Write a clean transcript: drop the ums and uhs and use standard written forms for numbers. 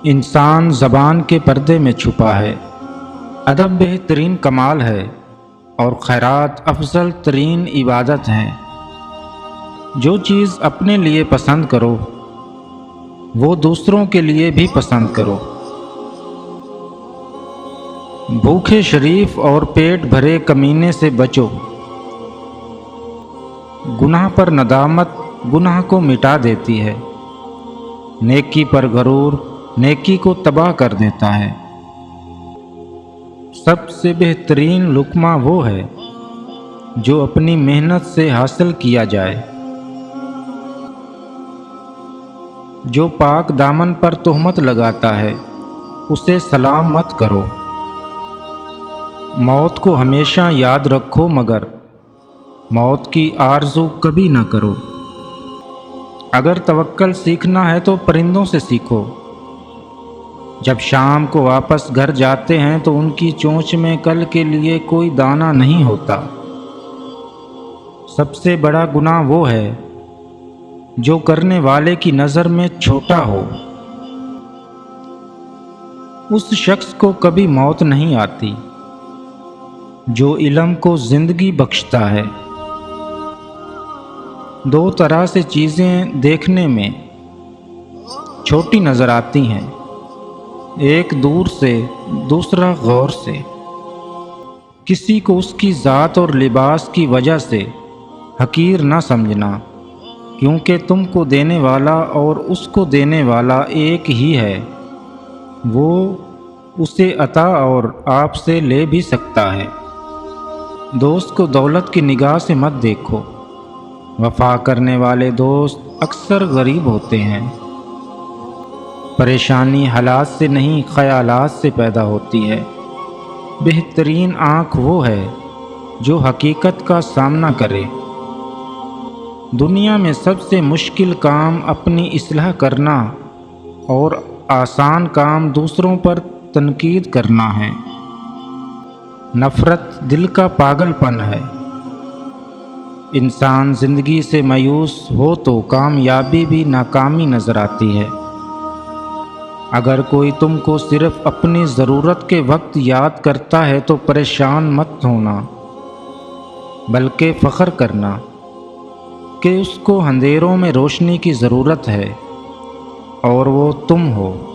انسان زبان کے پردے میں چھپا ہے۔ ادب بہترین کمال ہے اور خیرات افضل ترین عبادت ہے۔ جو چیز اپنے لیے پسند کرو وہ دوسروں کے لیے بھی پسند کرو۔ بھوکے شریف اور پیٹ بھرے کمینے سے بچو۔ گناہ پر ندامت گناہ کو مٹا دیتی ہے۔ نیکی پر غرور نیکی کو تباہ کر دیتا ہے۔ سب سے بہترین لقمہ وہ ہے جو اپنی محنت سے حاصل کیا جائے۔ جو پاک دامن پر تہمت لگاتا ہے اسے سلام مت کرو۔ موت کو ہمیشہ یاد رکھو مگر موت کی آرزو کبھی نہ کرو۔ اگر توکل سیکھنا ہے تو پرندوں سے سیکھو۔ جب شام کو واپس گھر جاتے ہیں تو ان کی چونچ میں کل کے لیے کوئی دانہ نہیں ہوتا۔ سب سے بڑا گناہ وہ ہے جو کرنے والے کی نظر میں چھوٹا ہو۔ اس شخص کو کبھی موت نہیں آتی جو علم کو زندگی بخشتا ہے۔ دو طرح سے چیزیں دیکھنے میں چھوٹی نظر آتی ہیں، ایک دور سے دوسرا غور سے۔ کسی کو اس کی ذات اور لباس کی وجہ سے حقیر نہ سمجھنا، کیونکہ تم کو دینے والا اور اس کو دینے والا ایک ہی ہے۔ وہ اسے عطا اور آپ سے لے بھی سکتا ہے۔ دوست کو دولت کی نگاہ سے مت دیکھو، وفا کرنے والے دوست اکثر غریب ہوتے ہیں۔ پریشانی حالات سے نہیں خیالات سے پیدا ہوتی ہے۔ بہترین آنکھ وہ ہے جو حقیقت کا سامنا کرے۔ دنیا میں سب سے مشکل کام اپنی اصلاح کرنا اور آسان کام دوسروں پر تنقید کرنا ہے۔ نفرت دل کا پاگل پن ہے۔ انسان زندگی سے مایوس ہو تو کامیابی بھی ناکامی نظر آتی ہے۔ اگر کوئی تم کو صرف اپنی ضرورت کے وقت یاد کرتا ہے تو پریشان مت ہونا، بلکہ فخر کرنا کہ اس کو اندھیروں میں روشنی کی ضرورت ہے اور وہ تم ہو۔